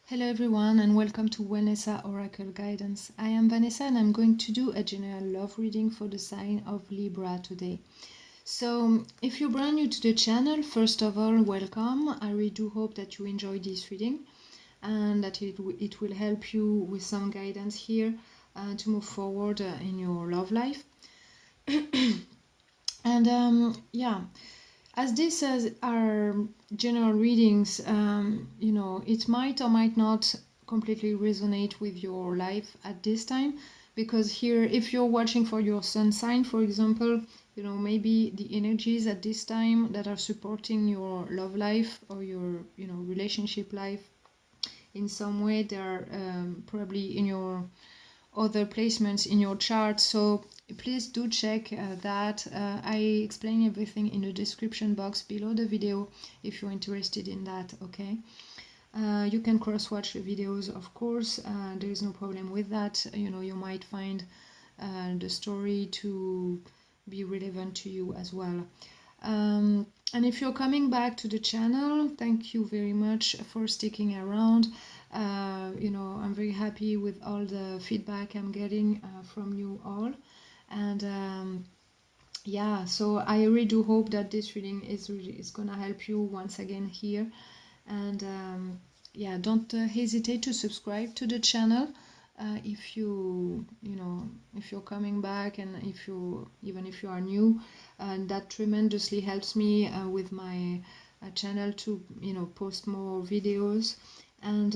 Hello everyone and welcome to Vanessa Oracle Guidance. I am Vanessa and I'm going to do a general love reading for the sign of Libra today. So if you're brand new to the channel, first of all, welcome. I really do hope that you enjoy this reading and that it will help you with some guidance here to move forward in your love life. And yeah, as this are general readings, it might or might not completely resonate with your life at this time, because here, if you're watching for your sun sign, for example, maybe the energies at this time that are supporting your love life or your, relationship life in some way, they're probably in your other placements in your chart. So please do check that. I explain everything in the description box below the video if you're interested in that. Okay, you can cross-watch the videos, of course. There is no problem with that. You might find the story to be relevant to you as well. And if you're coming back to the channel, thank you very much for sticking around. I'm very happy with all the feedback I'm getting from you all. And yeah, so I really do hope that this reading is gonna help you once again here. And yeah, don't hesitate to subscribe to the channel if if you're coming back, and even if you are new, and that tremendously helps me with my channel to post more videos. And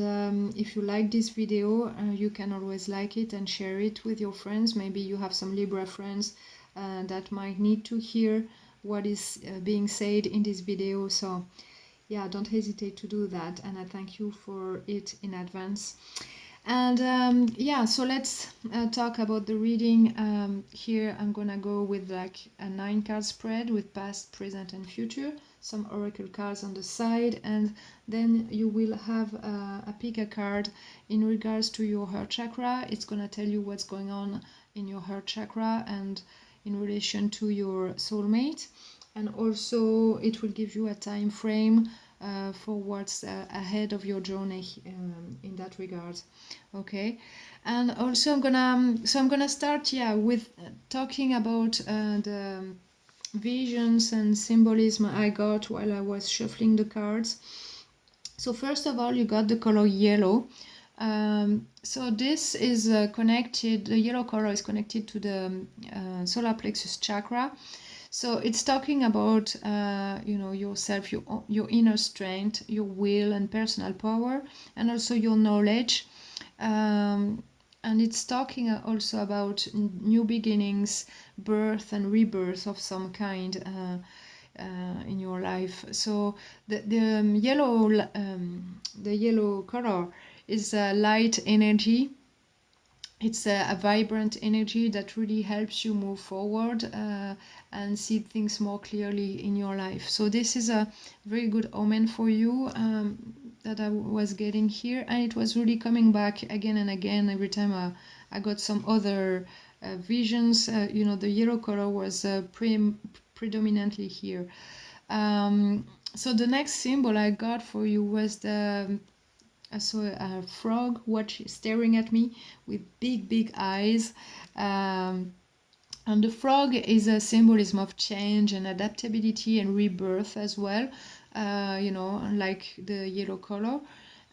if you like this video, you can always like it and share it with your friends. Maybe you have some Libra friends that might need to hear what is being said in this video. So yeah, don't hesitate to do that, and I thank you for it in advance. And yeah, so let's talk about the reading. Here I'm gonna go with like a 9-card spread with past, present and future, some oracle cards on the side, and then you will have a pick a card in regards to your heart chakra. It's gonna tell you what's going on in your heart chakra and in relation to your soulmate, and also it will give you a time frame for what's ahead of your journey in that regard. Okay, and also I'm gonna start, yeah, with talking about the visions and symbolism I got while I was shuffling the cards. So first of all, you got the color yellow. So this is connected, the yellow color is connected to the solar plexus chakra. So it's talking about yourself, your inner strength, your will and personal power, and also your knowledge. And it's talking also about new beginnings, birth and rebirth of some kind in your life. So the yellow color is light energy. It's a vibrant energy that really helps you move forward and see things more clearly in your life. So this is a very good omen for you that I was getting here, and it was really coming back again and again every time I got some other visions. The yellow color was predominantly here. So the next symbol I got for you was I saw a frog staring at me with big eyes. And the frog is a symbolism of change and adaptability and rebirth as well, like the yellow color.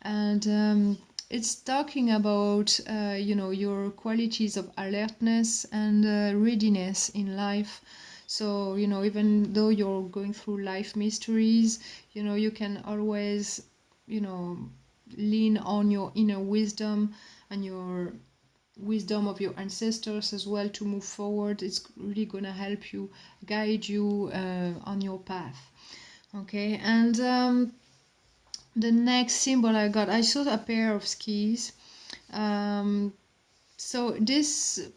And it's talking about, your qualities of alertness and readiness in life. So, even though you're going through life mysteries, you can always, lean on your inner wisdom and your wisdom of your ancestors as well to move forward. It's really gonna help you, guide you on your path. Okay, and the next symbol I saw a pair of skis. So this,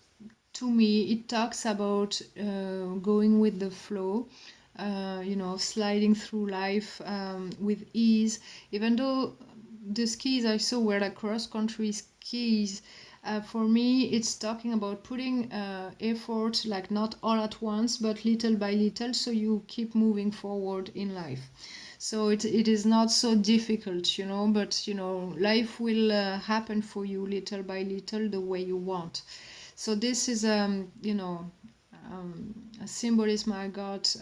to me, it talks about going with the flow, sliding through life with ease. Even though the skis I saw were like cross-country skis, for me it's talking about putting effort, like not all at once but little by little, so you keep moving forward in life. So it is not so difficult, but life will happen for you little by little the way you want. So this is a symbolism I got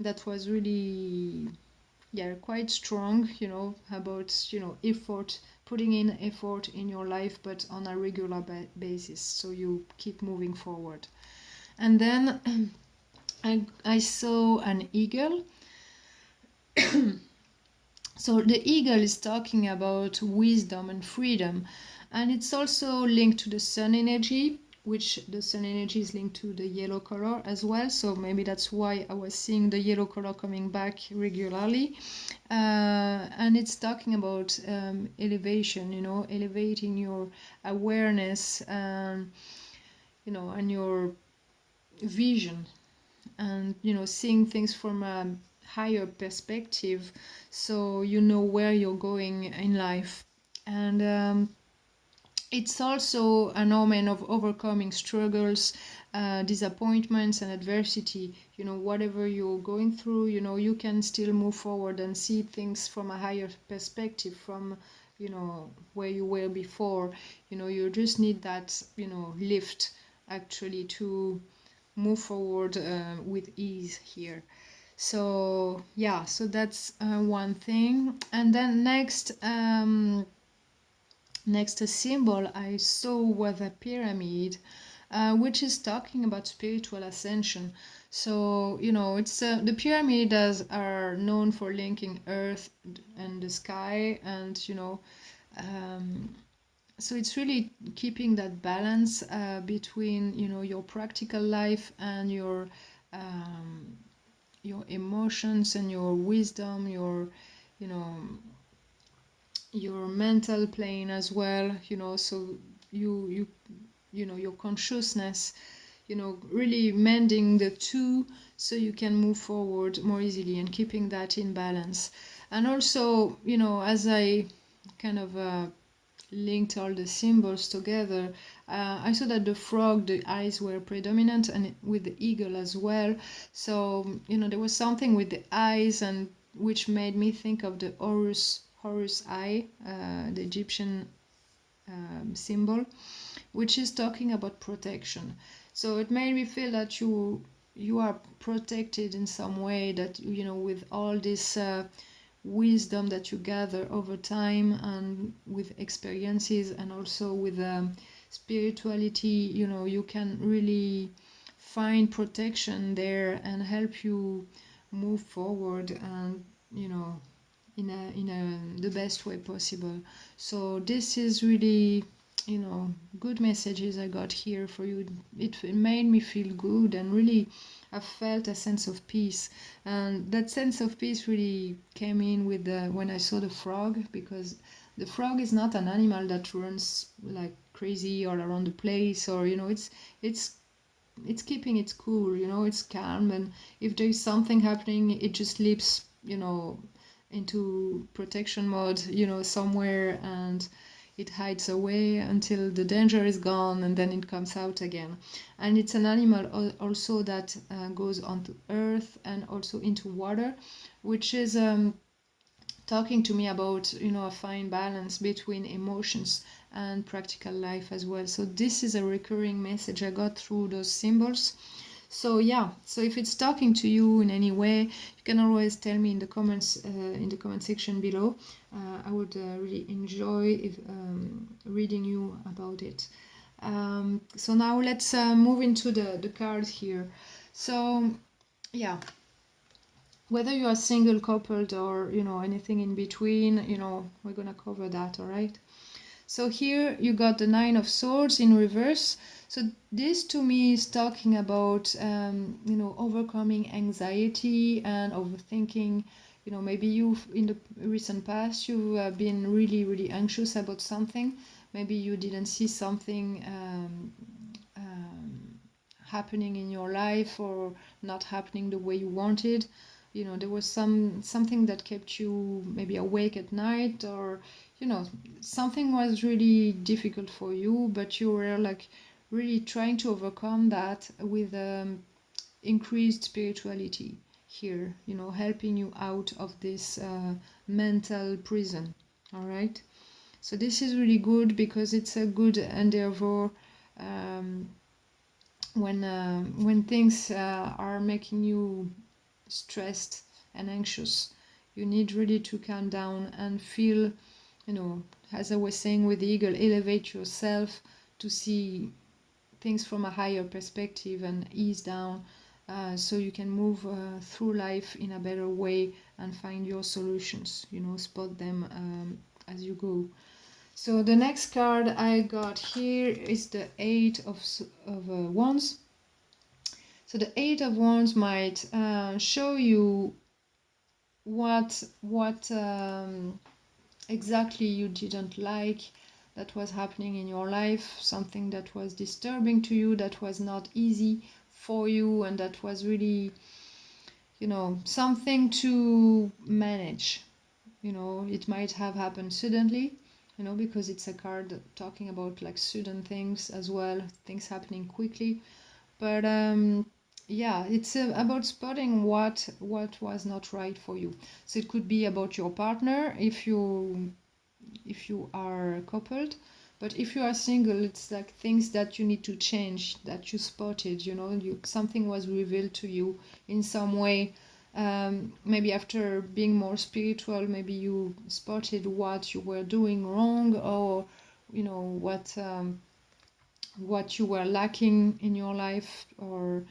that was really quite strong, about effort, putting in effort in your life, but on a regular basis, so you keep moving forward. And then I saw an eagle. So the eagle is talking about wisdom and freedom, and it's also linked to the sun energy, which the sun energy is linked to the yellow color as well. So maybe that's why I was seeing the yellow color coming back regularly. And it's talking about elevation, elevating your awareness, and your vision, and seeing things from a higher perspective, so you know where you're going in life. And it's also an omen of overcoming struggles, disappointments and adversity. Whatever you're going through, you can still move forward and see things from a higher perspective, from where you were before. You just need that lift actually to move forward with ease here. So yeah, so that's one thing. And then next symbol I saw was a pyramid, which is talking about spiritual ascension. So it's the pyramids are known for linking earth and the sky, and so it's really keeping that balance between your practical life and your emotions and your wisdom, your you know your mental plane as well. So your consciousness, really mending the two, so you can move forward more easily and keeping that in balance. And also, as I kind of linked all the symbols together, I saw that the frog, the eyes were predominant, and with the eagle as well. So there was something with the eyes, and which made me think of the Horus eye, the Egyptian symbol, which is talking about protection. So it made me feel that you are protected in some way, that with all this wisdom that you gather over time, and with experiences, and also with spirituality, you can really find protection there and help you move forward, and in the best way possible. So this is really good messages I got here for you. It made me feel good, and really I felt a sense of peace, and that sense of peace really came in with when I saw the frog, because the frog is not an animal that runs like crazy all around the place, or it's keeping it cool, it's calm, and if there is something happening, it just leaps into protection mode somewhere, and it hides away until the danger is gone, and then it comes out again. And it's an animal also that goes onto earth and also into water, which is talking to me about a fine balance between emotions and practical life as well. So this is a recurring message I got through those symbols. So yeah, so if it's talking to you in any way, you can always tell me in the comments, in the comment section below. I would really enjoy reading you about it. So now let's move into the cards here. So yeah, whether you are single, coupled, or anything in between, we're gonna cover that. All right. So here you got the Nine of Swords in reverse. So this to me is talking about overcoming anxiety and overthinking. Maybe you've in the recent past you've been really, really anxious about something. Maybe you didn't see something happening in your life, or not happening the way you wanted. There was something that kept you maybe awake at night, or something was really difficult for you, but you were like really trying to overcome that with increased spirituality here, you know, helping you out of this mental prison. All right, so this is really good because it's a good endeavor when things are making you stressed and anxious. You need really to calm down and feel, you know, as I was saying with the eagle, elevate yourself to see things from a higher perspective and ease down, so you can move through life in a better way and find your solutions, you know, spot them as you go. So the next card I got here is the Eight of Wands. So the Eight of Wands might show you what exactly you didn't like that was happening in your life, something that was disturbing to you, that was not easy for you, and that was really, you know, something to manage. You know, it might have happened suddenly, you know, because it's a card talking about like sudden things as well, things happening quickly. But yeah, it's about spotting what was not right for you. So it could be about your partner if you are coupled, but if you are single, it's like things that you need to change, that you spotted, you know, something was revealed to you in some way. Maybe after being more spiritual, maybe you spotted what you were doing wrong, or you know what you were lacking in your life, or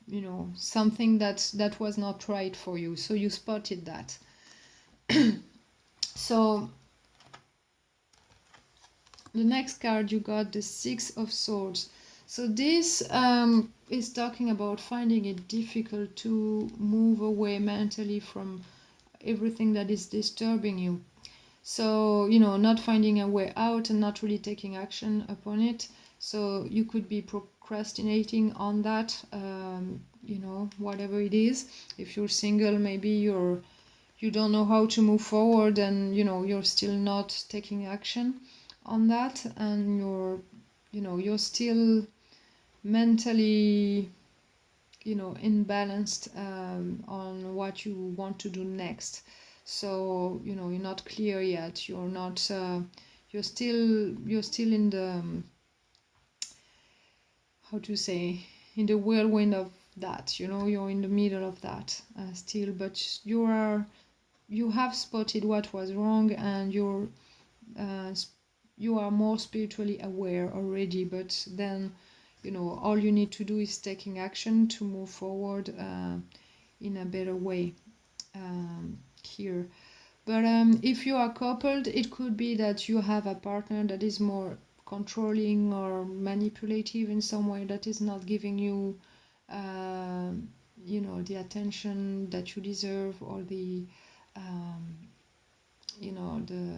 you know something that was not right for you, so you spotted that. So the next card you got, the Six of Swords. So this is talking about finding it difficult to move away mentally from everything that is disturbing you. So, you know, not finding a way out and not really taking action upon it. So you could be procrastinating on that, you know, whatever it is. If you're single, maybe you don't know how to move forward, and you know you're still not taking action on that, and you're still mentally, you know, imbalanced on what you want to do next. So you know you're not clear yet, you're not you're still in the how to say, in the whirlwind of that, you know, you're in the middle of that still, but you have spotted what was wrong, and uh, you are more spiritually aware already. But then, you know, all you need to do is taking action to move forward in a better way here. But if you are coupled, it could be that you have a partner that is more controlling or manipulative in some way, that is not giving you you know, the attention that you deserve, or the you know, the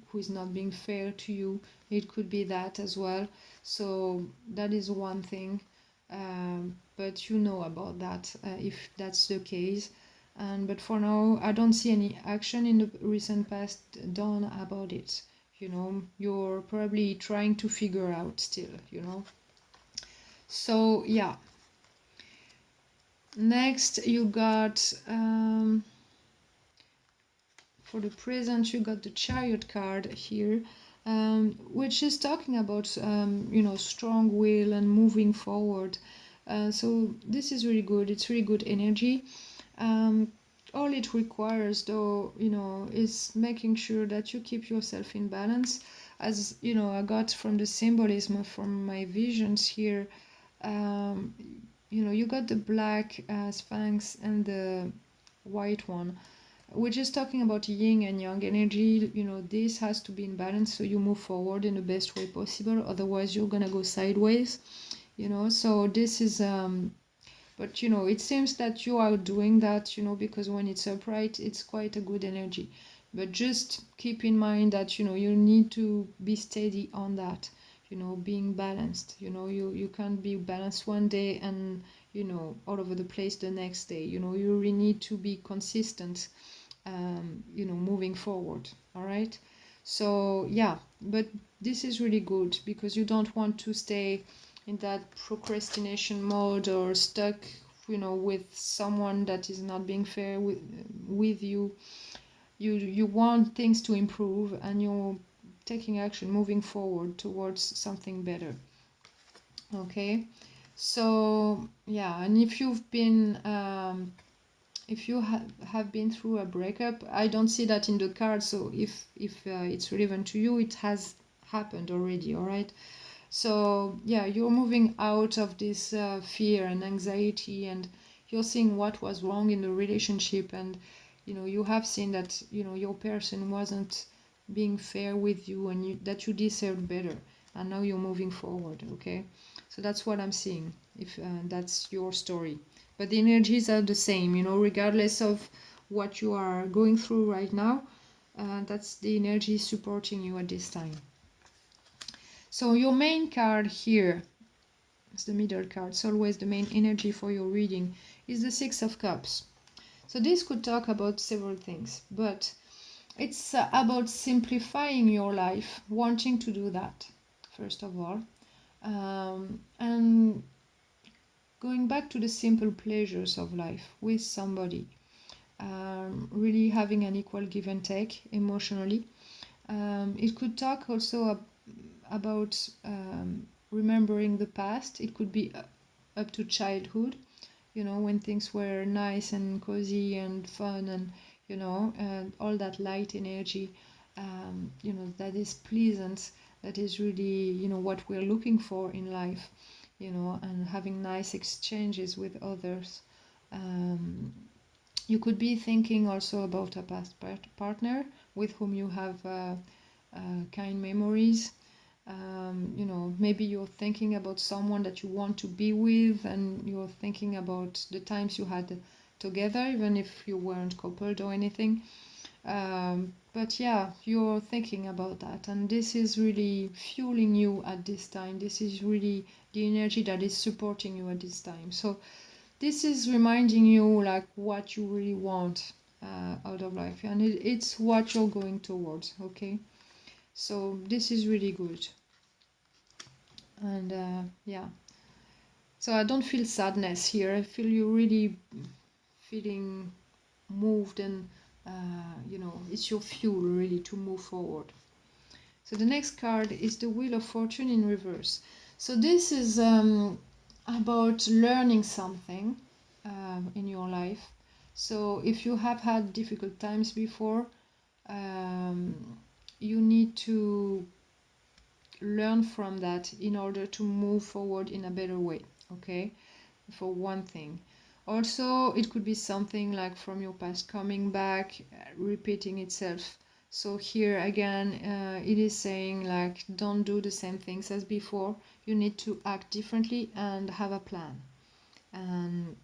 who is not being fair to you. It could be that as well. So that is one thing, but you know about that if that's the case. But for now, I don't see any action in the recent past done about it. You know, you're probably trying to figure out still, you know. So yeah, next you got for the present, you got the Chariot card here, which is talking about you know, strong will and moving forward. So this is really good. It's really good energy. All it requires, though, you know, is making sure that you keep yourself in balance. As you know, I got from the symbolism from my visions here. You know, you got the black Sphinx and the white one, which is talking about yin and yang energy. You know, this has to be in balance so you move forward in the best way possible, otherwise you're gonna go sideways, you know. So this is but you know, it seems that you are doing that, you know, because when it's upright, it's quite a good energy. But just keep in mind that, you know, you need to be steady on that, you know, being balanced. You know, you can't be balanced one day and, you know, all over the place the next day. You know, you really need to be consistent, you know, moving forward. All right. So yeah, but this is really good because you don't want to stay in that procrastination mode or stuck with someone that is not being fair with you. You want things to improve, and you're taking action, moving forward towards something better. Okay, so yeah, and if you've been if you have been through a breakup, I don't see that in the card, so if it's relevant to you, it has happened already. All right, so yeah, you're moving out of this fear and anxiety, and you're seeing what was wrong in the relationship, and you have seen that your person wasn't being fair with you, and that you deserved better, and now you're moving forward. Okay, so that's what I'm seeing, if that's your story. But the energies are the same, regardless of what you are going through right now. That's the energy supporting you at this time. So your main card here, it's the middle card, it's always the main energy for your reading, is the Six of Cups. So this could talk about several things, but it's about simplifying your life, wanting to do that, first of all, and going back to the simple pleasures of life with somebody, really having an equal give and take emotionally. It could talk also about remembering the past. It could be up to childhood, when things were nice and cozy and fun, and and all that light energy, that is pleasant, that is really what we're looking for in life, and having nice exchanges with others. You could be thinking also about a past partner with whom you have kind memories. Maybe you're thinking about someone that you want to be with, and you're thinking about the times you had together, even if you weren't coupled or anything. But yeah, you're thinking about that, and this is really fueling you at this time. This is really the energy that is supporting you at this time. So this is reminding you like what you really want out of life, and it's what you're going towards. Okay, so this is really good. And yeah, so I don't feel sadness here. I feel you really feeling moved, and it's your fuel really to move forward. So the next card is the Wheel of Fortune in reverse. So this is about learning something in your life. So if you have had difficult times before, you need to learn from that in order to move forward in a better way. Okay, for one thing. Also, it could be something like from your past coming back, repeating itself. So here again, it is saying like, don't do the same things as before. You need to act differently and have a plan. And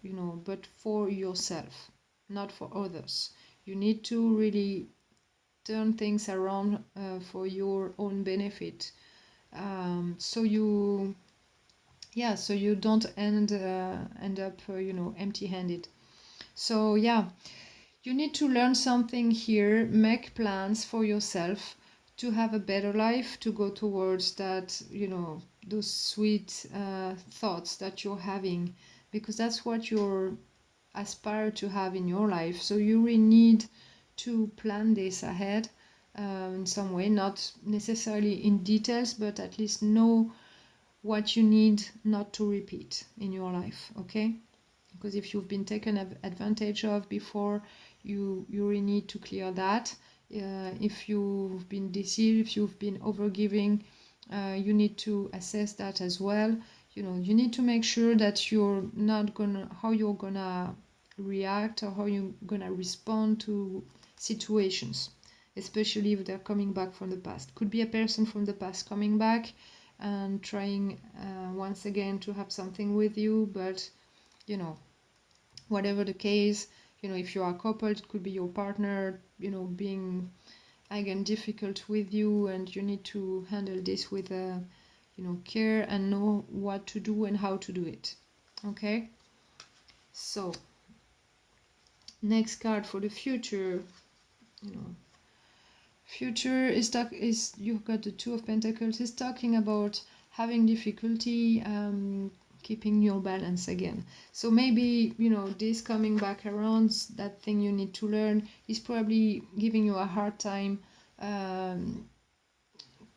but for yourself, not for others. You need to really turn things around for your own benefit. So you don't end up empty-handed. So yeah, you need to learn something here, make plans for yourself to have a better life, to go towards that, those sweet thoughts that you're having, because that's what you're aspire to have in your life. So you really need to plan this ahead in some way, not necessarily in details, but at least know what you need not to repeat in your life. Okay, because if you've been taken advantage of before, you really need to clear that. If you've been deceived, if you've been overgiving, you need to assess that as well. You need to make sure that you're not gonna how you're gonna react or how you're gonna respond to situations, especially if they're coming back from the past. Could be a person from the past coming back and trying once again to have something with you, but whatever the case, if you are coupled, it could be your partner being again difficult with you, and you need to handle this with care and know what to do and how to do it. Okay, so next card for the future. Future is you've got the Two of Pentacles. Is talking about having difficulty keeping your balance again. So maybe, you know, this coming back around, that thing you need to learn is probably giving you a hard time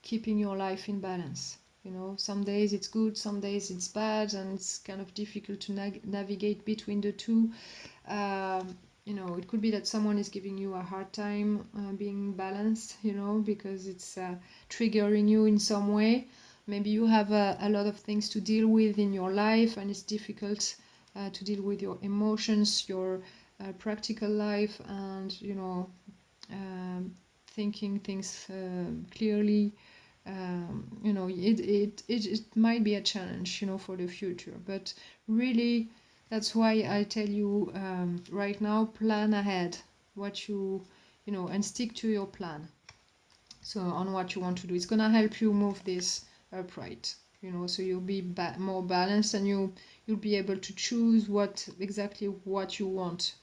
keeping your life in balance. You know, some days it's good, some days it's bad, and it's kind of difficult to navigate between the two. You know, it could be that someone is giving you a hard time being balanced, you know, because it's triggering you in some way. Maybe you have a lot of things to deal with in your life, and it's difficult to deal with your emotions, your practical life, and, you know, thinking things clearly. You know, it might be a challenge, you know, for the future. But really, that's why I tell you right now, plan ahead what you know, and stick to your plan. So on what you want to do, it's gonna help you move this upright. You know, so you'll be more balanced, and you'll be able to choose exactly what you want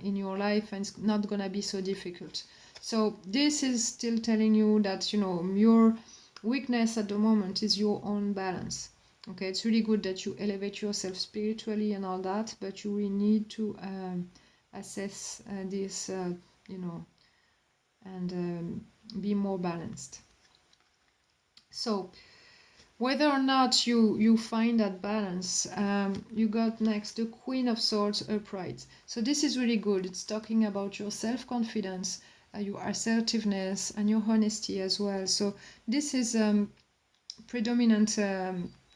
in your life, and it's not gonna be so difficult. So this is still telling you that, you know, your weakness at the moment is your own balance. Okay, it's really good that you elevate yourself spiritually and all that, but you really need to assess this, you know, and be more balanced. So whether or not you find that balance, you got next the Queen of Swords upright. So this is really good. It's talking about your self-confidence, your assertiveness, and your honesty as well. So this is predominant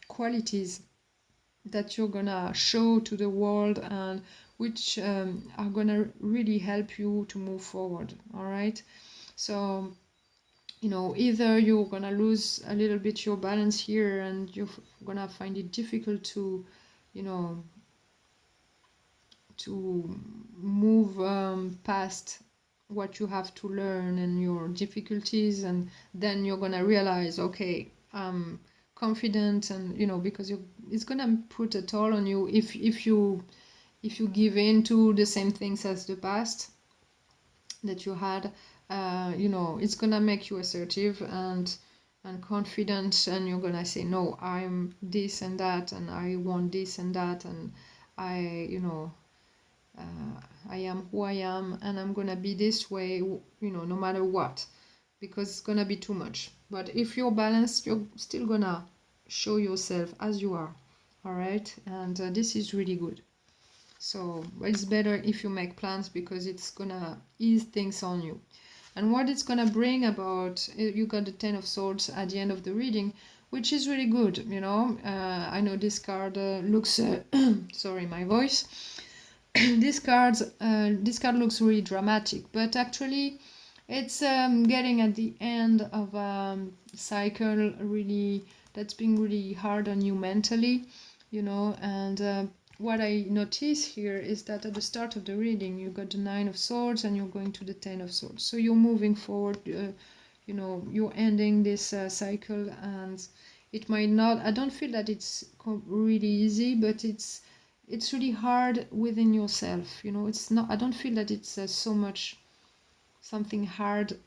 qualities that you're gonna show to the world, and which are gonna really help you to move forward. All right. So, you know, either you're gonna lose a little bit your balance here, and you're gonna find it difficult to, you know, to move past what you have to learn and your difficulties, and then you're gonna realize, okay, I'm confident, and, you know, because it's gonna put a toll on you if you give in to the same things as the past that you had. You know, it's gonna make you assertive and confident, and you're gonna say, no, I'm this and that, and I want this and that, and I, you know, I am who I am, and I'm gonna be this way, you know, no matter what, because it's gonna be too much. But if you're balanced, you're still gonna show yourself as you are. All right, and this is really good. So it's better if you make plans, because it's gonna ease things on you. And what it's gonna bring about, you got the Ten of Swords at the end of the reading, which is really good. You know, I know this card looks sorry, my voice. this card looks really dramatic, but actually it's getting at the end of a cycle really that's been really hard on you mentally, you know. And what I notice here is that at the start of the reading you got the Nine of Swords, and you're going to the Ten of Swords, so you're moving forward. You know, you're ending this cycle, and it might not, I don't feel that it's really easy, but it's really hard within yourself. You know, it's not, I don't feel that it's so much something hard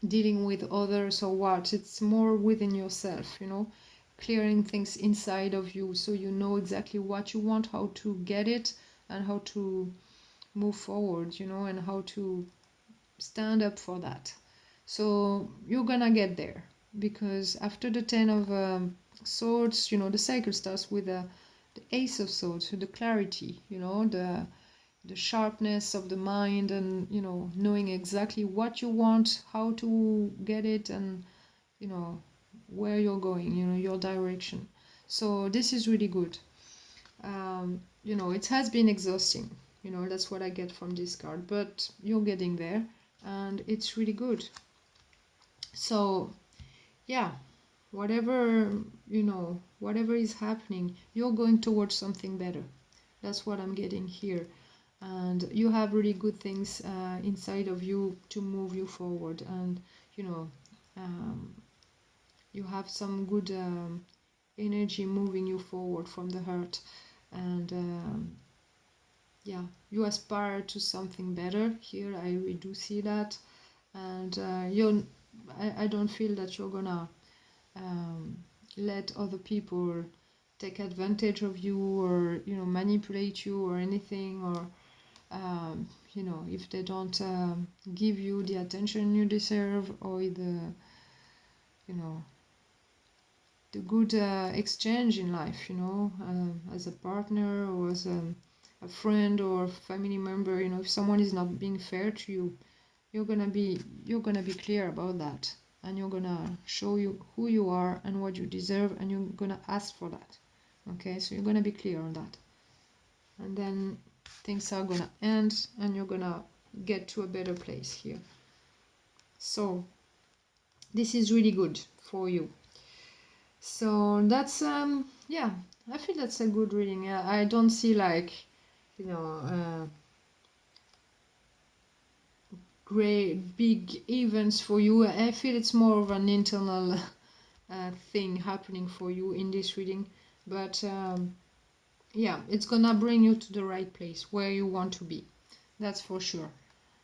dealing with others or what. It's more within yourself, you know, clearing things inside of you, so you know exactly what you want, how to get it, and how to move forward, you know, and how to stand up for that. So you're gonna get there, because after the Ten of Swords, you know, the cycle starts with the Ace of Swords, so the clarity, you know, the sharpness of the mind, and, you know, knowing exactly what you want, how to get it, and, you know, where you're going, you know, your direction. So this is really good. You know, it has been exhausting, you know, that's what I get from this card, but you're getting there, and it's really good. So yeah, whatever, you know, whatever is happening, you're going towards something better. That's what I'm getting here. And you have really good things inside of you to move you forward, and, you know, you have some good energy moving you forward from the hurt, and yeah, you aspire to something better here. I really do see that. And I don't feel that you're gonna let other people take advantage of you, or manipulate you or anything, or if they don't give you the attention you deserve, or the good exchange in life, as a partner, or as a friend or family member. If someone is not being fair to you, you're gonna be clear about that, and you're gonna show you who you are and what you deserve, and you're gonna ask for that. Okay, so you're gonna be clear on that, and then things are gonna end, and you're gonna get to a better place here. So this is really good for you. So that's yeah, I feel that's a good reading. I don't see like great big events for you. I feel it's more of an internal thing happening for you in this reading, but yeah, it's gonna bring you to the right place where you want to be, that's for sure.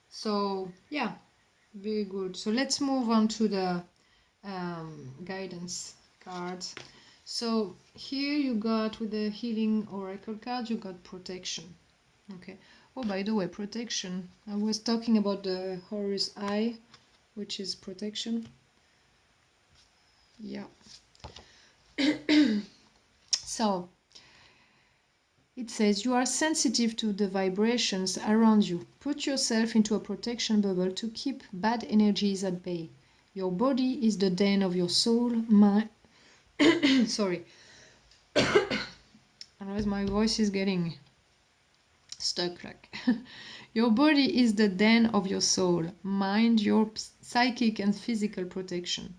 So yeah, very good. So let's move on to the guidance cards. So here you got, with the healing oracle card, you got protection. Okay. Oh, by the way, protection, I was talking about the Horus eye, which is protection. Yeah. So it says you are sensitive to the vibrations around you. Put yourself into a protection bubble to keep bad energies at bay. Your body is the den of your soul. Sorry. Otherwise my voice is getting stuck like. Your body is the den of your soul. Mind your psychic and physical protection.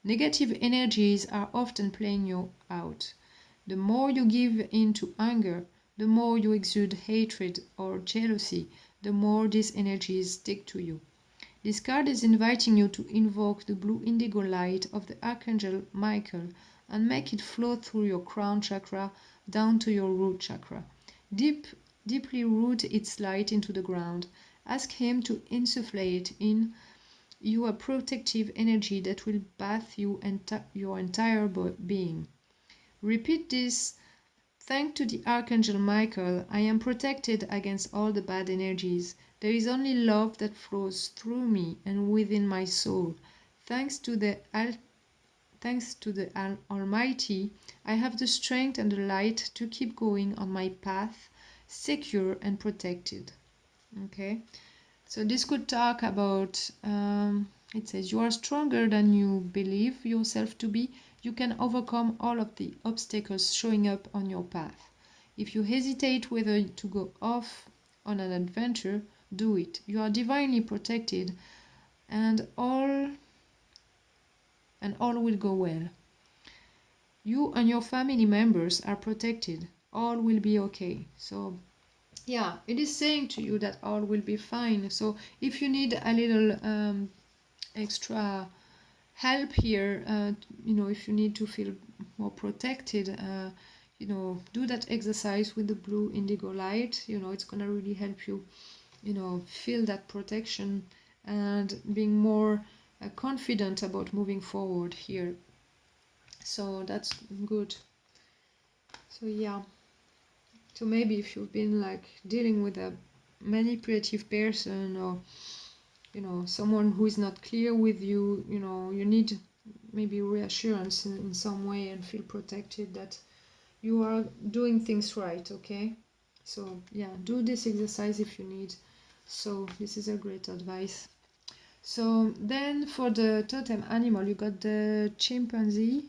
Negative energies are often playing you out. The more you give in to anger, the more you exude hatred or jealousy, the more these energies stick to you. This card is inviting you to invoke the blue indigo light of the Archangel Michael and make it flow through your crown chakra down to your root chakra. Deeply root its light into the ground. Ask him to insufflate in you a protective energy that will bath you and your entire being. Repeat this. Thanks to the Archangel Michael, I am protected against all the bad energies. There is only love that flows through me and within my soul. Thanks to the Almighty, I have the strength and the light to keep going on my path, secure and protected. Okay, so this could talk about, it says, you are stronger than you believe yourself to be. You can overcome all of the obstacles showing up on your path. If you hesitate whether to go off on an adventure, do it. You are divinely protected, and all will go well. You and your family members are protected. All will be okay. So yeah, it is saying to you that all will be fine. So if you need a little extra help here, if you need to feel more protected, do that exercise with the blue indigo light. It's gonna really help you, feel that protection and being more confident about moving forward here. So that's good. So yeah, so maybe if you've been like dealing with a manipulative person, or someone who is not clear with you, you need maybe reassurance in some way, and feel protected that you are doing things right. Okay, so yeah, do this exercise if you need. So this is a great advice. So then for the totem animal, you got the chimpanzee,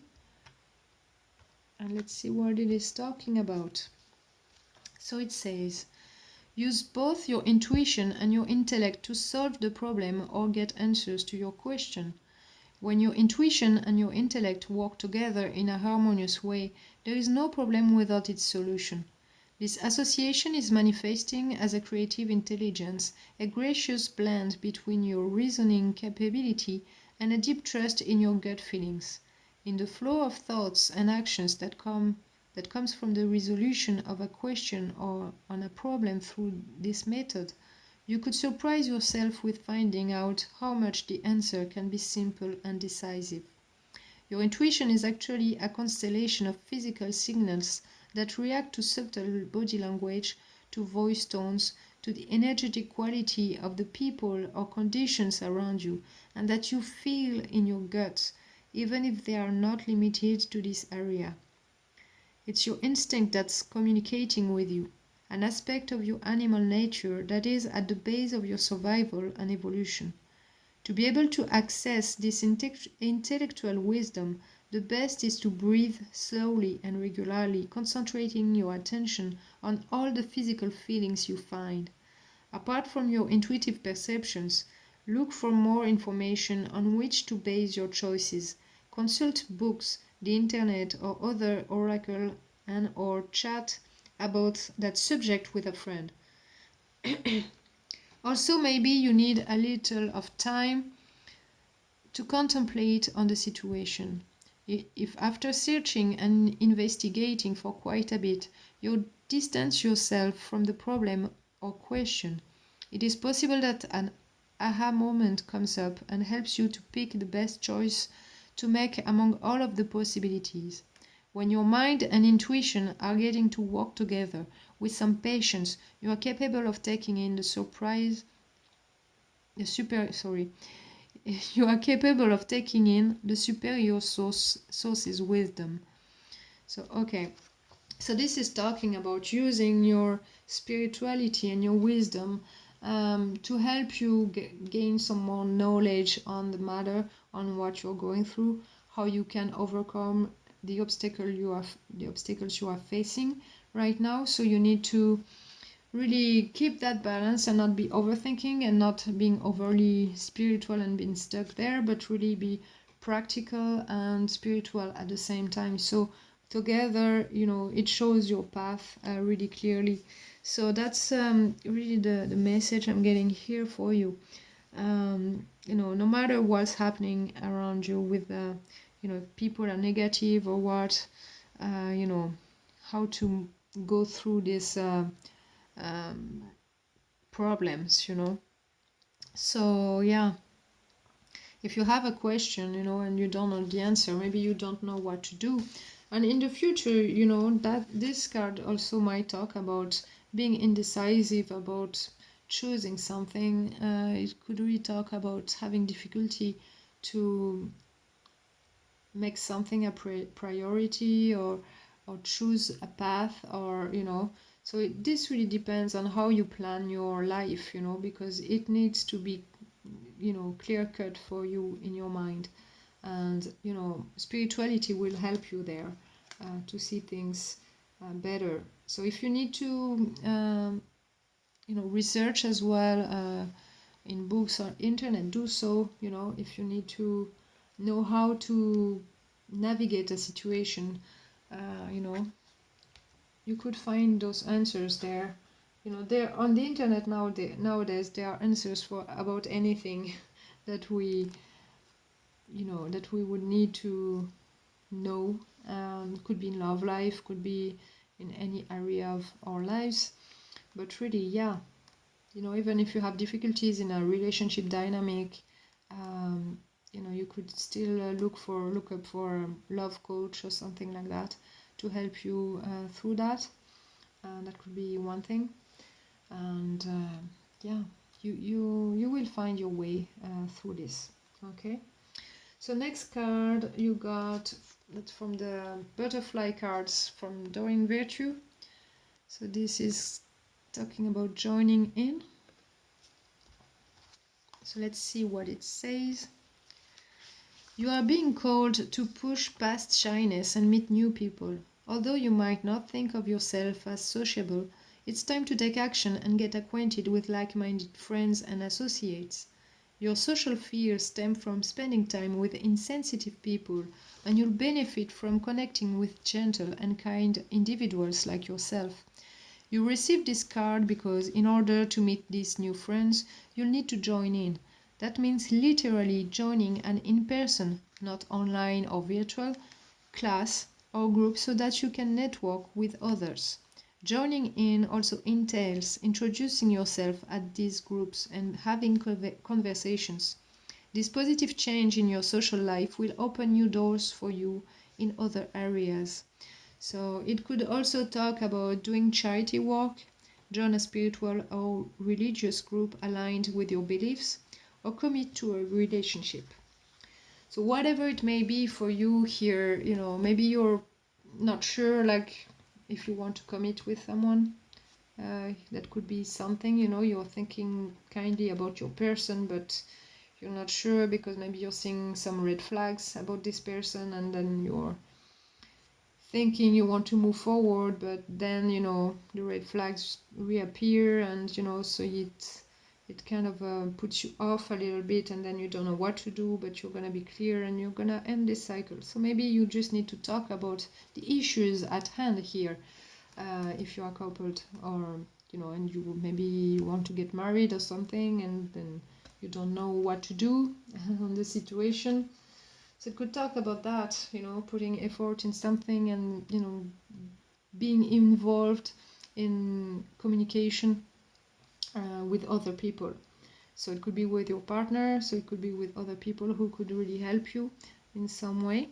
and let's see what it is talking about. So it says, use both your intuition and your intellect to solve the problem or get answers to your question. When your intuition and your intellect work together in a harmonious way, there is no problem without its solution. This association is manifesting as a creative intelligence, a gracious blend between your reasoning capability and a deep trust in your gut feelings. In the flow of thoughts and actions that comes from the resolution of a question or on a problem through this method, you could surprise yourself with finding out how much the answer can be simple and decisive. Your intuition is actually a constellation of physical signals that react to subtle body language, to voice tones, to the energetic quality of the people or conditions around you, and that you feel in your gut, even if they are not limited to this area. It's your instinct that's communicating with you, an aspect of your animal nature that is at the base of your survival and evolution. To be able to access this intellectual wisdom, the best is to breathe slowly and regularly, concentrating your attention on all the physical feelings you find. Apart from your intuitive perceptions, look for more information on which to base your choices. Consult books, the internet, or other oracle and/or chat about that subject with a friend. Also, maybe you need a little of time to contemplate on the situation. If after searching and investigating for quite a bit, you distance yourself from the problem or question, it is possible that an aha moment comes up and helps you to pick the best choice to make among all of the possibilities. When your mind and intuition are getting to work together with some patience, you are capable of taking in you are capable of taking in the superior source's wisdom. So, okay. So this is talking about using your spirituality and your wisdom to help you gain some more knowledge on the matter, on what you're going through, how you can overcome the obstacles you are facing right now. So you need to really keep that balance and not be overthinking and not being overly spiritual and being stuck there, but really be practical and spiritual at the same time. So together, it shows your path really clearly. So that's really the message I'm getting here for you. No matter what's happening around you with people are negative or what, how to go through this problems. So yeah, if you have a question, and you don't know the answer, maybe you don't know what to do, and in the future, that this card also might talk about being indecisive about choosing something. It could really talk about having difficulty to make something a priority or choose a path, or so this really depends on how you plan your life, because it needs to be clear cut for you in your mind, and spirituality will help you there to see things better. So if you need to research as well in books or internet, do so. If you need to know how to navigate a situation, you could find those answers there. There on the internet nowadays there are answers for about anything that we would need to know. Could be in love life, could be in any area of our lives, but really, yeah, even if you have difficulties in a relationship dynamic, you could still look up for a love coach or something like that to help you through that. That could be one thing, and yeah, you will find your way through this. Okay. So next card you got, that's from the butterfly cards from Doreen Virtue. So this is talking about joining in. So let's see what it says. You are being called to push past shyness and meet new people. Although you might not think of yourself as sociable, it's time to take action and get acquainted with like-minded friends and associates. Your social fears stem from spending time with insensitive people, and you'll benefit from connecting with gentle and kind individuals like yourself. You received this card because in order to meet these new friends, you'll need to join in. That means literally joining an in-person, not online or virtual, class or group so that you can network with others. Joining in also entails introducing yourself at these groups and having conversations. This positive change in your social life will open new doors for you in other areas. So it could also talk about doing charity work, join a spiritual or religious group aligned with your beliefs, or commit to a relationship. So whatever it may be for you here, maybe you're not sure, like if you want to commit with someone, that could be something, you're thinking kindly about your person, but you're not sure because maybe you're seeing some red flags about this person, and then you're thinking you want to move forward, but then the red flags reappear, and so it kind of puts you off a little bit, and then you don't know what to do, but you're going to be clear and you're going to end this cycle. So maybe you just need to talk about the issues at hand here, if you are coupled, or and you maybe want to get married or something, and then you don't know what to do on the situation. So it could talk about that, putting effort in something, and being involved in communication with other people. So it could be with your partner, so it could be with other people who could really help you in some way.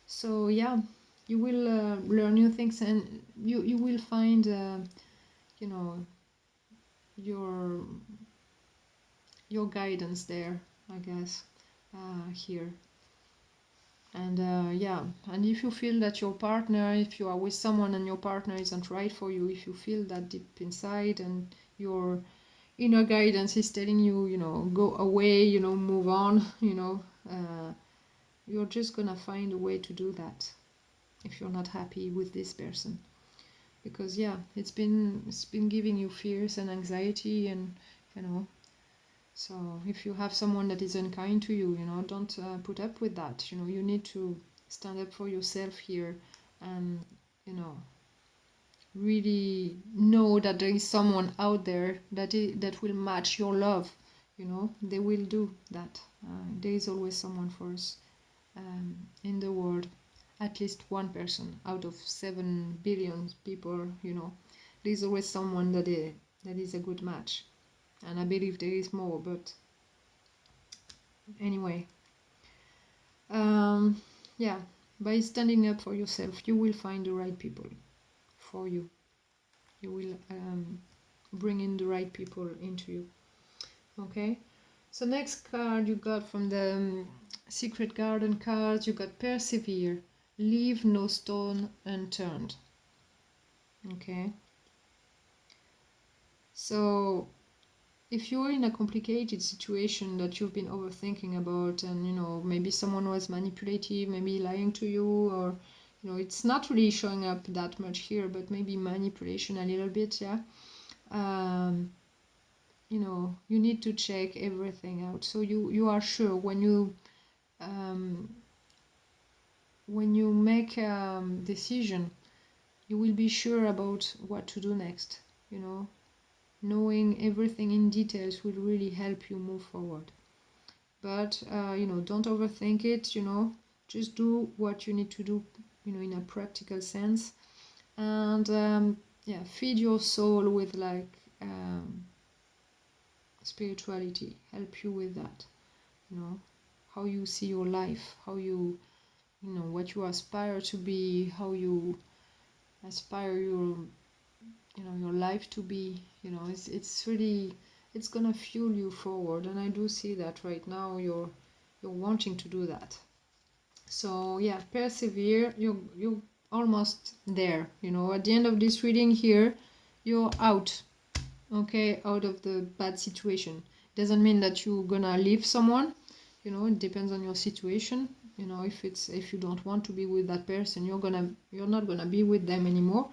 So yeah, you will learn new things, and you will find your guidance there, I guess, here. And yeah, and if you feel that your partner, if you are with someone and your partner isn't right for you, if you feel that deep inside and your inner guidance is telling you, go away, move on, you're just gonna find a way to do that if you're not happy with this person. Because yeah, it's been giving you fears and anxiety, and so if you have someone that is unkind to you, don't put up with that. You need to stand up for yourself here, and really know that there is someone out there that will match your love. They will do that. There is always someone for us in the world, at least one person out of 7 billion people. There's always someone that is a good match. And I believe there is more, but anyway, yeah, by standing up for yourself, you will find the right people for you. You will bring in the right people into you. Okay, so next card you got from the Secret Garden cards, you got Persevere, leave no stone unturned. Okay, so if you're in a complicated situation that you've been overthinking about, and maybe someone was manipulative, maybe lying to you, or it's not really showing up that much here, but maybe manipulation a little bit, yeah. You need to check everything out, so you are sure when you make a decision, you will be sure about what to do next. Knowing everything in details will really help you move forward. But don't overthink it. Just do what you need to do, in a practical sense, and yeah, feed your soul with spirituality. Help you with that. How you see your life, how you what you aspire to be, how you aspire your your life to be. It's really, it's gonna fuel you forward, and I do see that right now you're wanting to do that. So yeah, persevere. You're almost there. At the end of this reading here, you're out. Okay, out of the bad situation. Doesn't mean that you're gonna leave someone. It depends on your situation. If you don't want to be with that person, you're not gonna be with them anymore.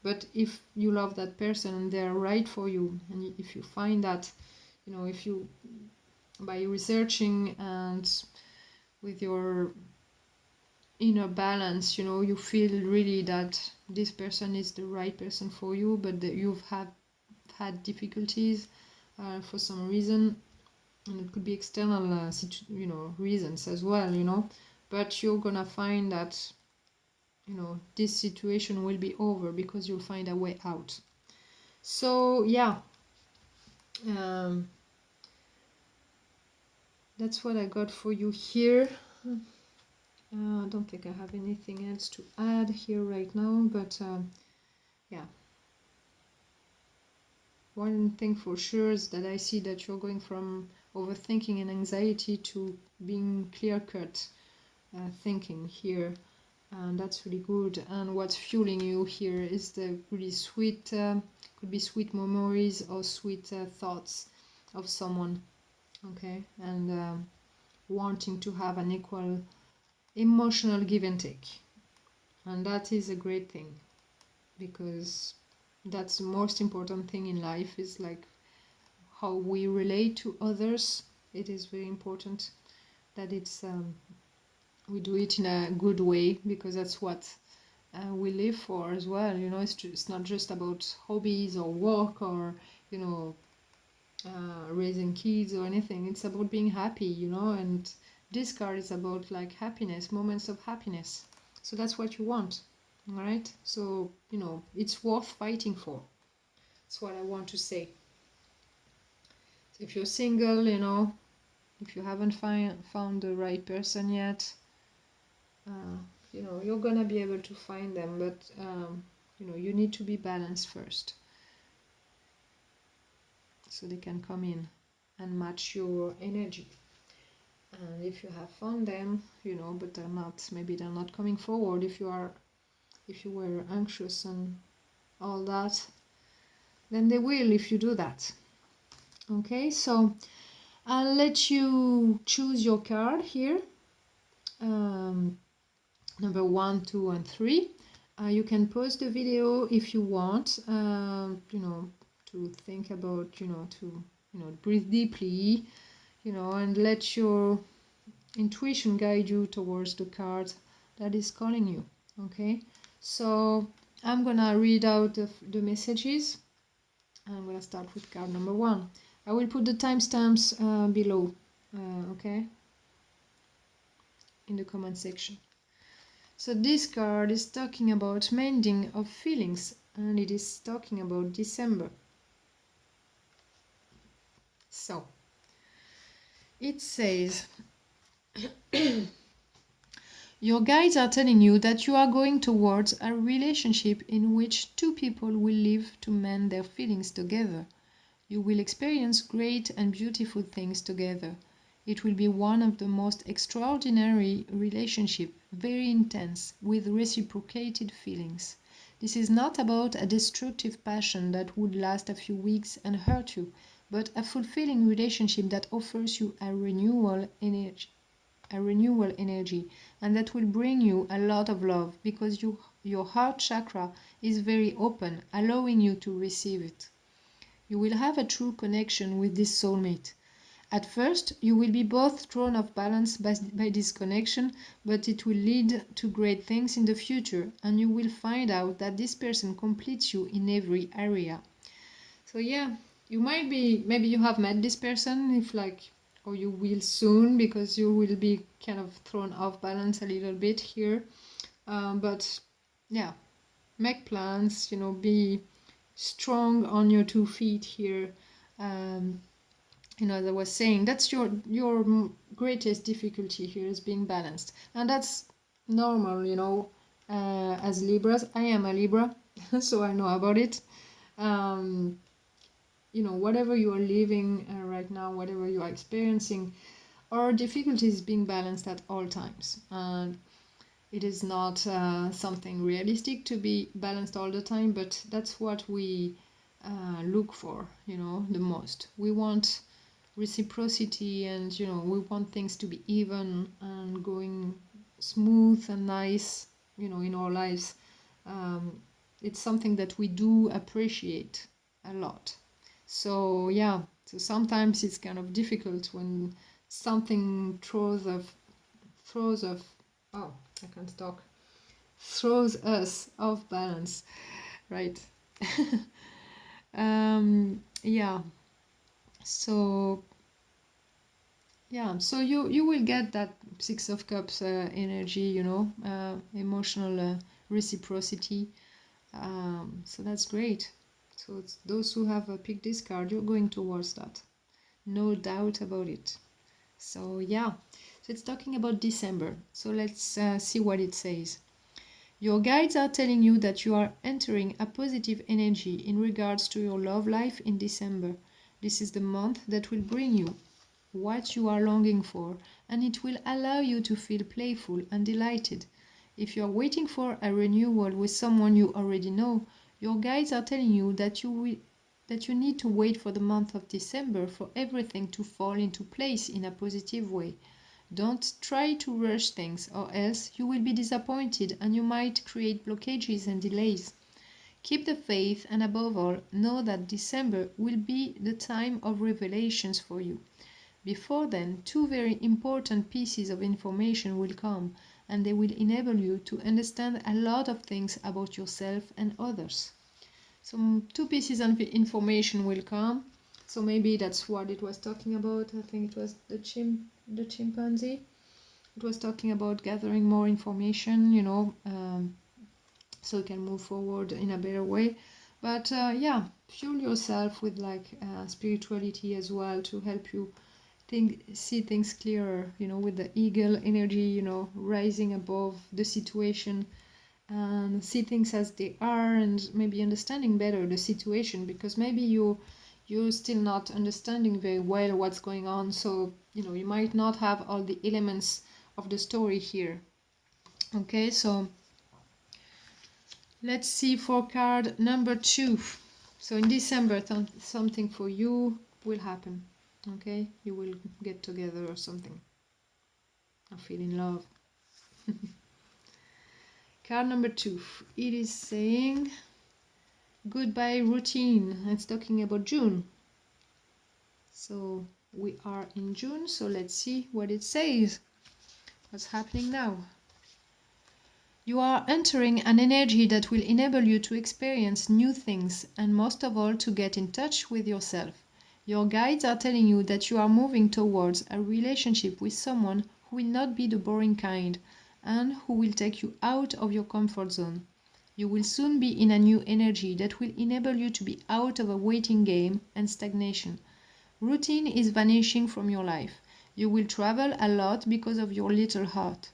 But if you love that person and they're right for you, and if you find that, if you, by researching and with your inner balance, you feel really that this person is the right person for you, but that you've had difficulties for some reason, and it could be external reasons as well, but you're gonna find that this situation will be over because you'll find a way out. So yeah, that's what I got for you here. I don't think I have anything else to add here right now, but yeah. One thing for sure is that I see that you're going from overthinking and anxiety to being clear-cut thinking here, and that's really good. And what's fueling you here is the really sweet, could be sweet memories or sweet thoughts of someone, okay, and wanting to have an equal emotional give and take, and that is a great thing, because that's the most important thing in life, is like how we relate to others. It is very important that it's we do it in a good way, because that's what we live for as well. You know, it's not just about hobbies or work or, you know, raising kids or anything. It's about being happy, you know, and this card is about like happiness, moments of happiness. So that's what you want, all right? So, you know, it's worth fighting for. That's what I want to say. So if you're single, you know, if you haven't found the right person yet, you know, you're gonna be able to find them, but you know, you need to be balanced first, so they can come in and match your energy. And if you have found them, you know, but they're not, maybe they're not coming forward, if you were anxious and all that, then they will if you do that. Okay, so I'll let you choose your card here, number 1, 2, and 3. You can pause the video if you want, you know, to think about, you know, to, you know, breathe deeply, you know, and let your intuition guide you towards the card that is calling you. Okay, so I'm gonna read out the messages. I'm gonna start with card number 1. I will put the timestamps below, okay, in the comment section. So this card is talking about mending of feelings, and it is talking about December. So it says, your guides are telling you that you are going towards a relationship in which two people will live to mend their feelings together. You will experience great and beautiful things together. It will be one of the most extraordinary relationships, very intense, with reciprocated feelings. This is not about a destructive passion that would last a few weeks and hurt you, but a fulfilling relationship that offers you a renewal energy, and that will bring you a lot of love, because your heart chakra is very open, allowing you to receive it. You will have a true connection with this soulmate. At first, you will be both thrown off balance by this connection, but it will lead to great things in the future, and you will find out that this person completes you in every area. So yeah, you might be, maybe you have met this person, if like, or you will soon, because you will be kind of thrown off balance a little bit here. But yeah, make plans, you know, be strong on your 2 feet here. You know, as I was saying, that's your greatest difficulty here, is being balanced, and that's normal, you know. As Libras, I am a Libra, so I know about it. You know, whatever you are living right now, whatever you are experiencing, our difficulties being balanced at all times, and it is not something realistic to be balanced all the time, but that's what we look for, you know, the most. We want reciprocity, and you know, we want things to be even and going smooth and nice, you know, in our lives. It's something that we do appreciate a lot. So yeah, so sometimes it's kind of difficult when something throws oh, I can't talk, throws us off balance, right? Yeah, so yeah, so you will get that 6 of Cups energy, you know, emotional reciprocity. So that's great. So it's those who have picked this card, you're going towards that, no doubt about it. So yeah, so it's talking about December. So let's see what it says. Your guides are telling you that you are entering a positive energy in regards to your love life in December. This is the month that will bring you what you are longing for, and it will allow you to feel playful and delighted. If you are waiting for a renewal with someone you already know, your guides are telling you that you need to wait for the month of December for everything to fall into place in a positive way. Don't try to rush things, or else you will be disappointed and you might create blockages and delays. Keep the faith, and above all, know that December will be the time of revelations for you. Before then, two very important pieces of information will come, and they will enable you to understand a lot of things about yourself and others. So, two pieces of information will come. So maybe that's what it was talking about. I think it was the chimpanzee. It was talking about gathering more information, so you can move forward in a better way. But yeah, fuel yourself with like spirituality as well to help you see things clearer, with the eagle energy, rising above the situation and see things as they are, and maybe understanding better the situation, because maybe you're still not understanding very well what's going on, so you might not have all the elements of the story here. Okay, so let's see for card number 2. So in December, something for you will happen. Okay, you will get together or something, or feel in love. Card number 2, it is saying goodbye routine. It's talking about June. So we are in June, so let's see what it says. What's happening now? You are entering an energy that will enable you to experience new things, and most of all to get in touch with yourself. Your guides are telling you that you are moving towards a relationship with someone who will not be the boring kind and who will take you out of your comfort zone. You will soon be in a new energy that will enable you to be out of a waiting game and stagnation. Routine is vanishing from your life. You will travel a lot because of your little heart.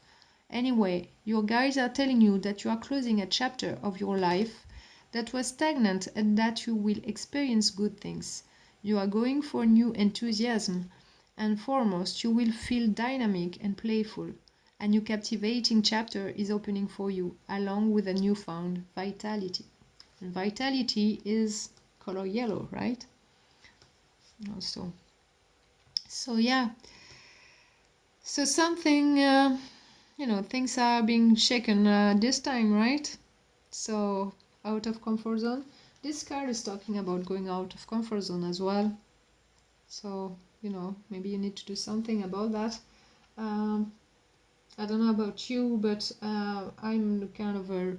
Anyway, your guides are telling you that you are closing a chapter of your life that was stagnant and that you will experience good things. You are going for new enthusiasm, and foremost, you will feel dynamic and playful. A new captivating chapter is opening for you, along with a newfound vitality. And vitality is color yellow, right? Also. So yeah. So something, things are being shaken this time, right? So out of comfort zone. This card is talking about going out of comfort zone as well. So, maybe you need to do something about that. I don't know about you, but I'm kind of a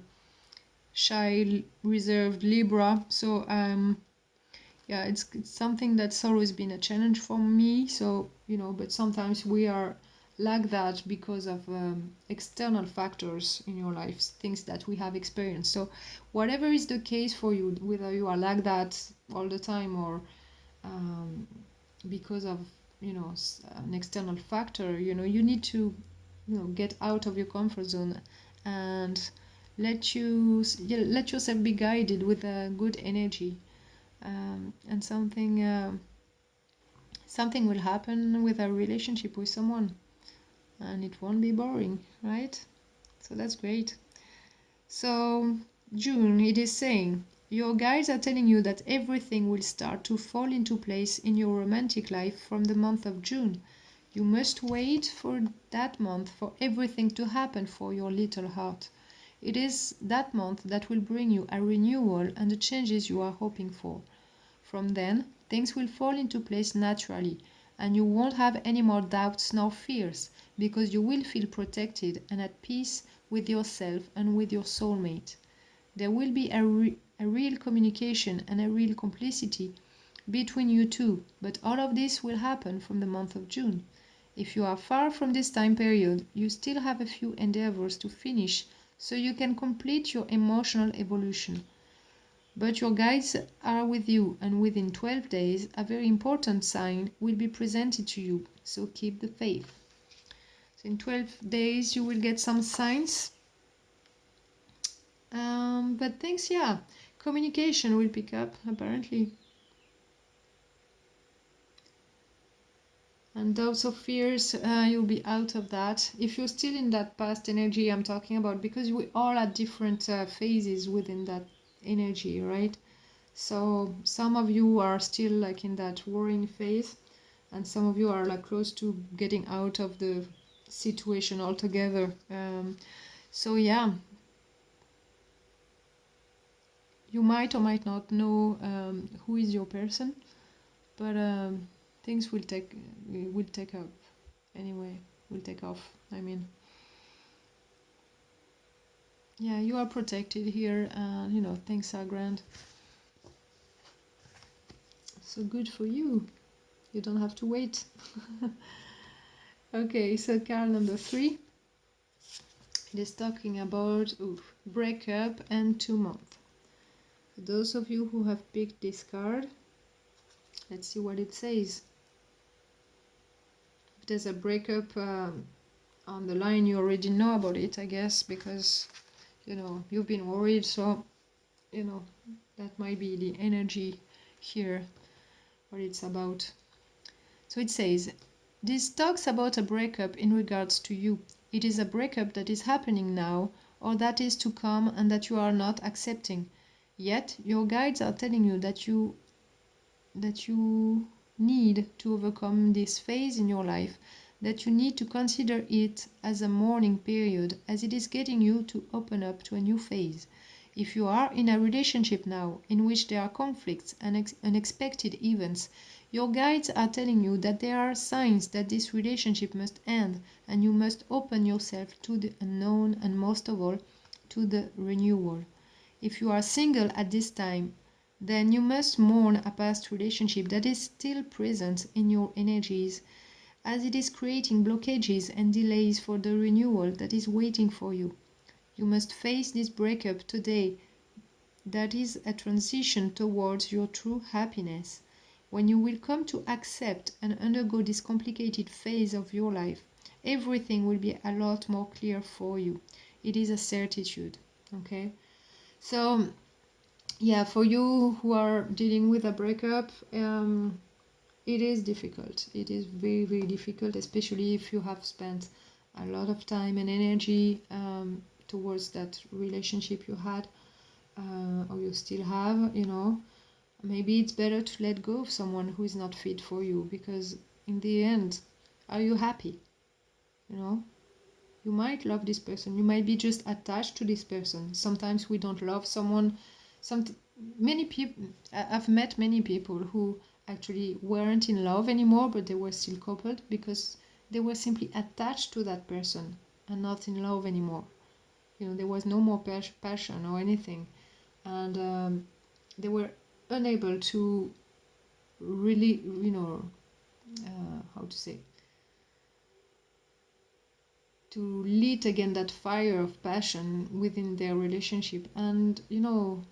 shy, reserved Libra. So, yeah, it's something that's always been a challenge for me. So, but sometimes we are like that because of external factors in your life, things that we have experienced. So, whatever is the case for you, whether you are like that all the time or because of an external factor, you need to get out of your comfort zone and let yourself be guided with a good energy, and something will happen with a relationship with someone, and it won't be boring, right? So that's great. So June, it is saying your guides are telling you that everything will start to fall into place in your romantic life from the month of June. You must wait for that month for everything to happen for your little heart. It is that month that will bring you a renewal and the changes you are hoping for. From then, things will fall into place naturally, and you won't have any more doubts nor fears, because you will feel protected and at peace with yourself and with your soulmate. There will be a real communication and a real complicity between you two, but all of this will happen from the month of June. If you are far from this time period, you still have a few endeavors to finish so you can complete your emotional evolution. but your guides are with you, and within 12 days a very important sign will be presented to you, so keep the faith. So in 12 days you will get some signs, but things, yeah, communication will pick up apparently, and doubts or fears, you'll be out of that. If you're still in that past energy I'm talking about, because we are at different phases within that energy, right? So some of you are still like in that worrying phase, and some of you are like close to getting out of the situation altogether. So yeah, you might or might not know who is your person, but things will take up anyway. Will take off. I mean, yeah, you are protected here, and you know things are grand. So good for you. You don't have to wait. Okay, so card number 3. It is talking about breakup and 2 months. For those of you who have picked this card, let's see what it says. If there's a breakup on the line, you already know about it, I guess, because you know you've been worried. So you know that might be the energy here, what it's about. So it says, this talks about a breakup in regards to you. It is a breakup that is happening now, or that is to come, and that you are not accepting. Yet your guides are telling you that you need to overcome this phase in your life, that you need to consider it as a mourning period, as it is getting you to open up to a new phase. If you are in a relationship now in which there are conflicts and unexpected events, your guides are telling you that there are signs that this relationship must end, and you must open yourself to the unknown, and most of all to the renewal. If you are single at this time, then you must mourn a past relationship that is still present in your energies, as it is creating blockages and delays for the renewal that is waiting for you. You must face this breakup today, that is a transition towards your true happiness. When you will come to accept and undergo this complicated phase of your life, everything will be a lot more clear for you. It is a certitude, okay? So yeah, for you who are dealing with a breakup, it is difficult. It is very, very difficult, especially if you have spent a lot of time and energy towards that relationship you had, or you still have, you know. Maybe it's better to let go of someone who is not fit for you, because in the end, are you happy? You know, you might love this person, you might be just attached to this person. Sometimes we don't love someone. Many people, I've met many people who actually weren't in love anymore, but they were still coupled because they were simply attached to that person and not in love anymore. You know, there was no more passion or anything, and they were unable to really, you know, how to say, to lit again that fire of passion within their relationship. And you know,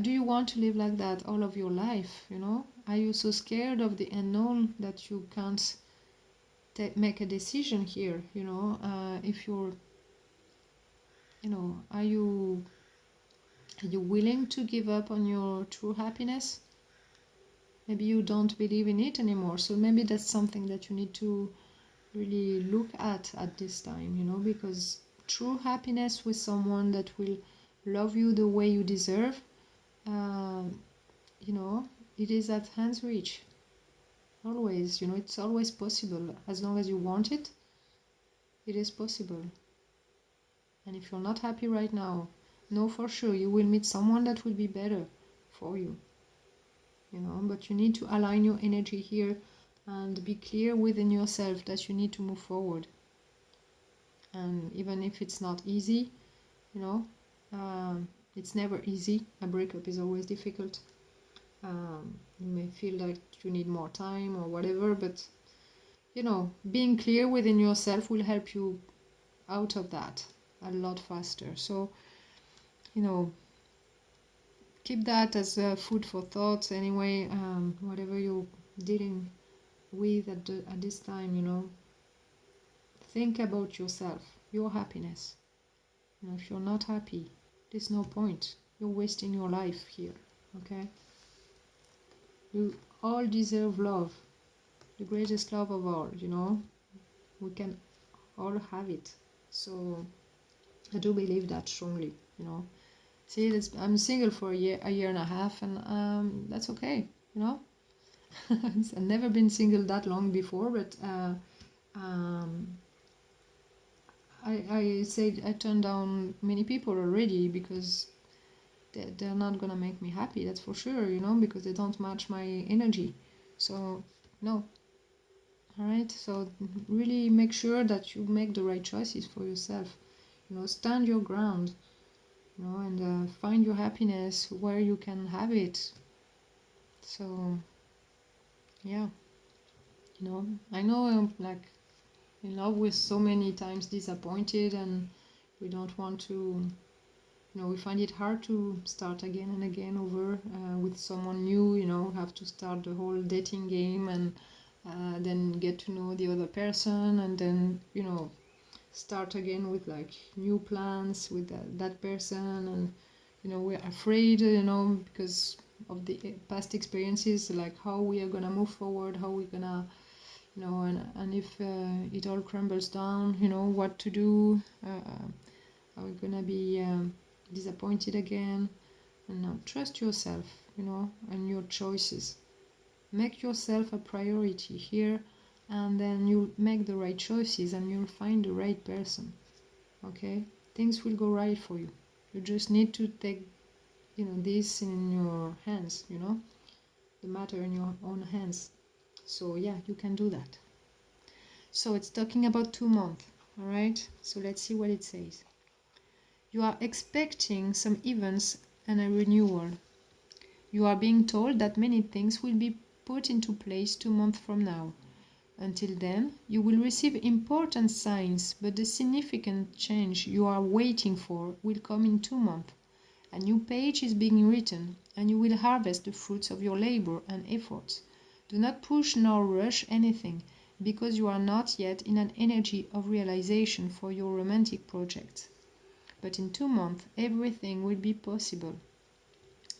do you want to live like that all of your life? You know, are you so scared of the unknown that you can't make a decision here? You know, if you're, you know, are you willing to give up on your true happiness? Maybe you don't believe in it anymore, so maybe that's something that you need to really look at this time, you know, because true happiness with someone that will love you the way you deserve, you know, it is at hand's reach. Always, you know, it's always possible. As long as you want it, it is possible. And if you're not happy right now, know for sure you will meet someone that will be better for you. You know, but you need to align your energy here and be clear within yourself that you need to move forward. And even if it's not easy, you know, it's never easy. A breakup is always difficult. You may feel like you need more time or whatever, but you know, being clear within yourself will help you out of that a lot faster. So, you know, keep that as food for thought anyway. Whatever you're dealing with at this time, you know, think about yourself, your happiness. You know, if you're not happy, there's no point. You're wasting your life here, okay? You all deserve love, the greatest love of all, you know? We can all have it. So I do believe that strongly, you know? See, I'm single for a year and a half, and that's okay, you know? I've never been single that long before, but I said I turned down many people already because they're not gonna make me happy, that's for sure, you know, because they don't match my energy. So, no. Alright, so really make sure that you make the right choices for yourself. You know, stand your ground, you know, and find your happiness where you can have it. So, yeah, you know, I know I'm like in love with so many times disappointed, and we don't want to, you know, we find it hard to start again and again over with someone new, you know, have to start the whole dating game and then get to know the other person, and then, you know, start again with like new plans with that person. And, you know, we're afraid, you know, because of the past experiences, like how we are gonna move forward, how we're gonna, you know, and if it all crumbles down, you know, what to do, are we gonna be disappointed again? And now trust yourself, you know, and your choices. Make yourself a priority here, and then you'll make the right choices and you'll find the right person. Okay, things will go right for you. You just need to take, you know, this in your hands, you know, the matter in your own hands. So yeah, you can do that. So it's talking about 2 months. All right, so let's see what it says. You are expecting some events and a renewal. You are being told that many things will be put into place 2 months from now. Until then, you will receive important signs, but the significant change you are waiting for will come in 2 months. A new page is being written, and you will harvest the fruits of your labor and efforts. Do not push nor rush anything, because you are not yet in an energy of realization for your romantic projects. But in 2 months, everything will be possible.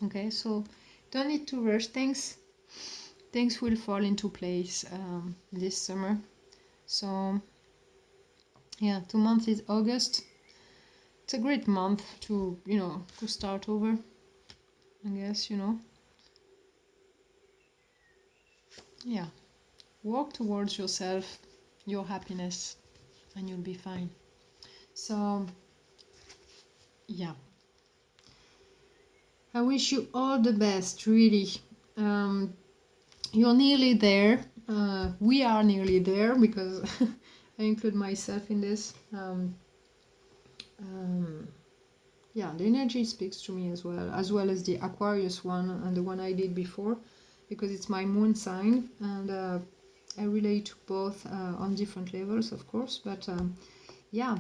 Okay, so don't need to rush things. Things will fall into place this summer. So yeah, 2 months is August. It's a great month to, you know, to start over, I guess, you know. Yeah, walk towards yourself, your happiness, and you'll be fine. So yeah, I wish you all the best, really. You're nearly there. We are nearly there, because I include myself in this. Yeah, the energy speaks to me as well as the Aquarius one and the one I did before, because it's my moon sign, and I relate to both on different levels, of course. But yeah,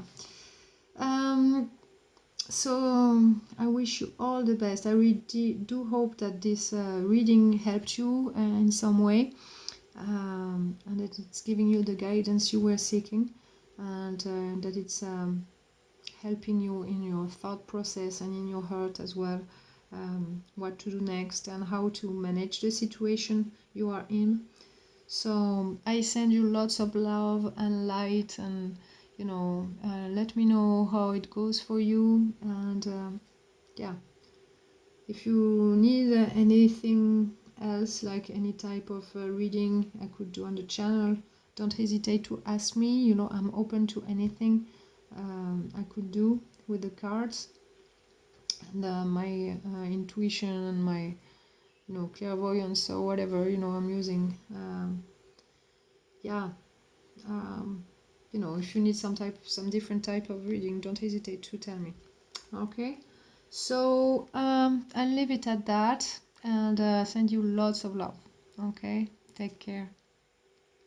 so I wish you all the best. I really do hope that this reading helped you in some way, and that it's giving you the guidance you were seeking, and that it's helping you in your thought process and in your heart as well, what to do next and how to manage the situation you are in. So I send you lots of love and light, and, you know, let me know how it goes for you. And yeah, if you need anything else, like any type of reading I could do on the channel, don't hesitate to ask me. You know, I'm open to anything I could do with the cards, and my intuition and my, you know, clairvoyance or whatever, you know, I'm using. Yeah, you know, if you need some different type of reading, don't hesitate to tell me. Okay, so I'll leave it at that, and send you lots of love. Okay, take care.